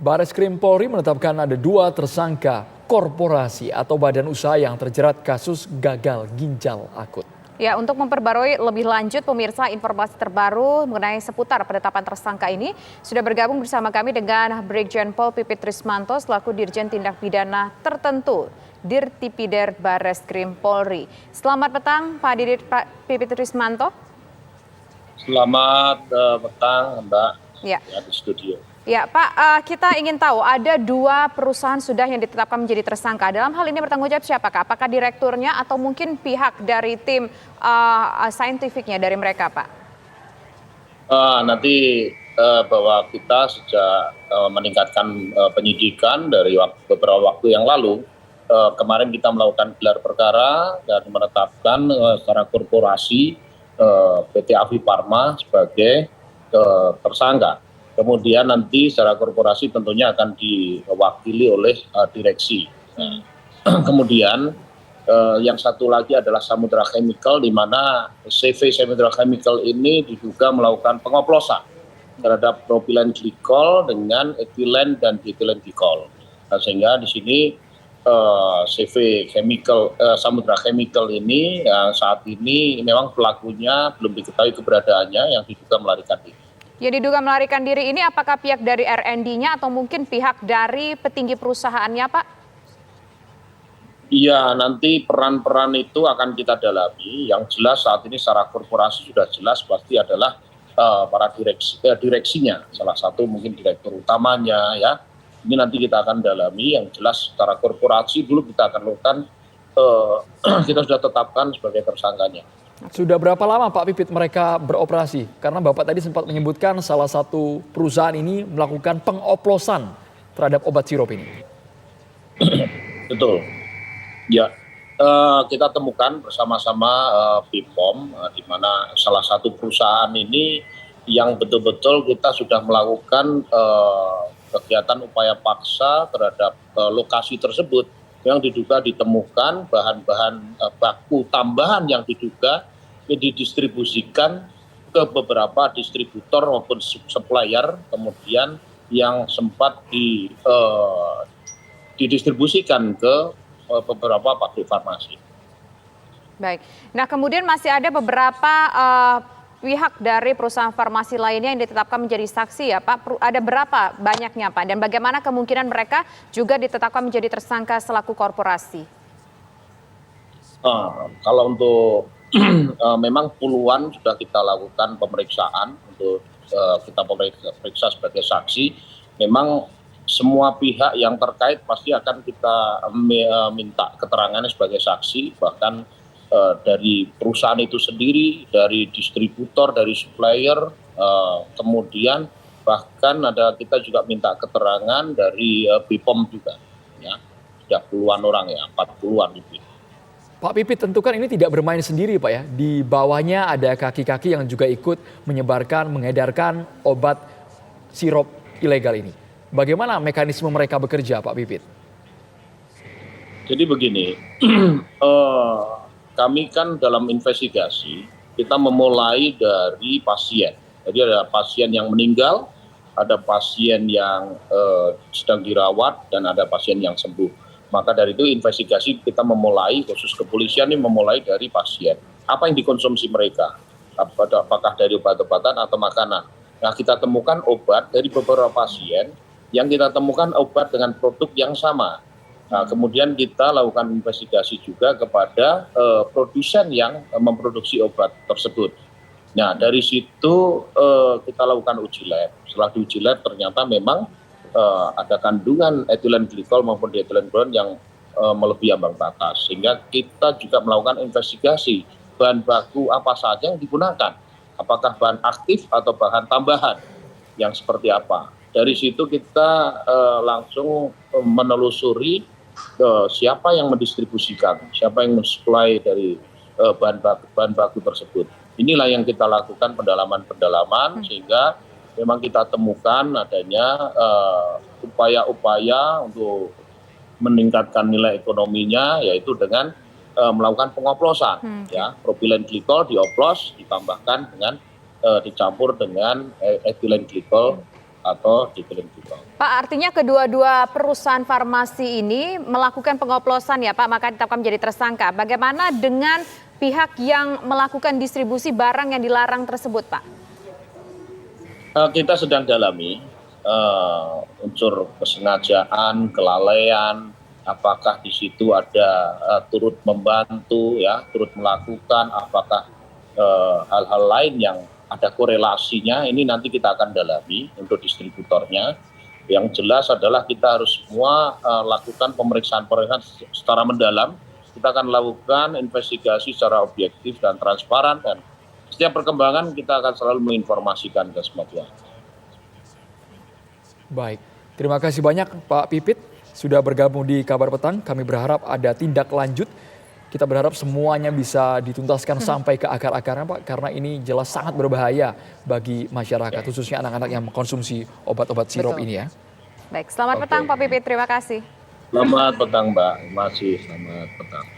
Bareskrim Polri menetapkan ada 2 tersangka korporasi atau badan usaha yang terjerat kasus gagal ginjal akut. Ya, untuk memperbarui lebih lanjut pemirsa informasi terbaru mengenai seputar penetapan tersangka ini, sudah bergabung bersama kami dengan Brigjen Pol Pipit Trismanto selaku Dirjen Tindak Pidana Tertentu Dirtipidum Bareskrim Polri. Selamat petang Pak Pipit Trismanto. Selamat petang Mbak, Ya. Di studio. Ya Pak, kita ingin tahu ada 2 perusahaan sudah yang ditetapkan menjadi tersangka. Dalam hal ini bertanggung jawab siapakah? Apakah direkturnya atau mungkin pihak dari tim saintifiknya dari mereka Pak? Nanti bahwa kita sejak meningkatkan penyidikan dari beberapa waktu yang lalu, kemarin kita melakukan gelar perkara dan menetapkan secara korporasi PT Avi Farma sebagai tersangka. Kemudian nanti secara korporasi tentunya akan diwakili oleh direksi. Kemudian yang satu lagi adalah Samudra Chemical, di mana CV Samudra Chemical ini diduga melakukan pengoplosan terhadap propilen glikol dengan etilen dan dietilen glikol. Sehingga di sini CV Chemical, Samudra Chemical ini saat ini memang pelakunya belum diketahui keberadaannya yang diduga melarikan diri. Ya, diduga melarikan diri ini apakah pihak dari R&D-nya atau mungkin pihak dari petinggi perusahaannya Pak? Iya, nanti peran-peran itu akan kita dalami. Yang jelas saat ini secara korporasi sudah jelas pasti adalah para direksinya. Salah satu mungkin direktur utamanya ya. Ini nanti kita akan dalami. Yang jelas secara korporasi dulu kita akan lakukan, kita sudah tetapkan sebagai tersangkanya. Sudah berapa lama Pak Pipit mereka beroperasi? Karena Bapak tadi sempat menyebutkan salah satu perusahaan ini melakukan pengoplosan terhadap obat sirup ini. Betul. Ya, kita temukan bersama-sama BPOM, di mana salah satu perusahaan ini yang betul-betul kita sudah melakukan kegiatan upaya paksa terhadap lokasi tersebut yang diduga ditemukan bahan-bahan baku tambahan yang diduga didistribusikan ke beberapa distributor maupun supplier, kemudian yang sempat didistribusikan ke beberapa pabrik farmasi. Baik. Nah, kemudian masih ada beberapa pihak dari perusahaan farmasi lainnya yang ditetapkan menjadi saksi ya Pak. Ada berapa banyaknya Pak? Dan bagaimana kemungkinan mereka juga ditetapkan menjadi tersangka selaku korporasi? Kalau untuk memang puluhan sudah kita lakukan pemeriksaan untuk kita periksa sebagai saksi. Memang semua pihak yang terkait pasti akan kita minta keterangannya sebagai saksi, bahkan dari perusahaan itu sendiri, dari distributor, dari supplier, kemudian bahkan kita juga minta keterangan dari BPOM juga, ya sudah puluhan orang ya, 40-an lebih. Pak Pipit, tentu kan ini tidak bermain sendiri Pak ya. Di bawahnya ada kaki-kaki yang juga ikut menyebarkan, mengedarkan obat sirup ilegal ini. Bagaimana mekanisme mereka bekerja Pak Pipit? Jadi begini, kami kan dalam investigasi, kita memulai dari pasien. Jadi ada pasien yang meninggal, ada pasien yang sedang dirawat, dan ada pasien yang sembuh. Maka dari itu investigasi kita memulai, khusus kepolisian ini memulai dari pasien. Apa yang dikonsumsi mereka? Apakah dari obat-obatan atau makanan? Nah, kita temukan obat dari beberapa pasien, yang kita temukan obat dengan produk yang sama. Nah, kemudian kita lakukan investigasi juga kepada produsen yang memproduksi obat tersebut. Nah, dari situ kita lakukan uji lab. Setelah diuji lab ternyata memang ada kandungan etilen glikol maupun dietilen glikol yang melebihi ambang batas, sehingga kita juga melakukan investigasi bahan baku apa saja yang digunakan, apakah bahan aktif atau bahan tambahan yang seperti apa. Dari situ kita langsung menelusuri siapa yang mendistribusikan, siapa yang mensuplai dari bahan baku tersebut. Inilah yang kita lakukan pendalaman sehingga memang kita temukan adanya upaya-upaya untuk meningkatkan nilai ekonominya, yaitu dengan melakukan pengoplosan. Ya, propilen glikol dioplos, ditambahkan dengan dicampur dengan etilen glikol atau distributor. Pak, artinya kedua-dua perusahaan farmasi ini melakukan pengoplosan ya Pak, maka ditetapkan menjadi tersangka. Bagaimana dengan pihak yang melakukan distribusi barang yang dilarang tersebut Pak? Kita sedang dalami unsur kesengajaan, kelalaian, apakah di situ ada turut membantu, ya, turut melakukan, apakah hal-hal lain yang ada korelasinya, ini nanti kita akan dalami untuk distributornya. Yang jelas adalah kita harus semua lakukan pemeriksaan secara mendalam. Kita akan lakukan investigasi secara objektif dan transparan, dan setiap perkembangan kita akan selalu menginformasikan ke semua pihak. Baik, terima kasih banyak Pak Pipit sudah bergabung di Kabar Petang. Kami berharap ada tindak lanjut. Kita berharap semuanya bisa dituntaskan sampai ke akar-akarnya Pak, karena ini jelas sangat berbahaya bagi masyarakat, khususnya anak-anak yang mengkonsumsi obat-obat sirop Betul. ini ya. Baik, selamat petang Pak Pipit, terima kasih. Selamat petang Mbak, masih selamat petang.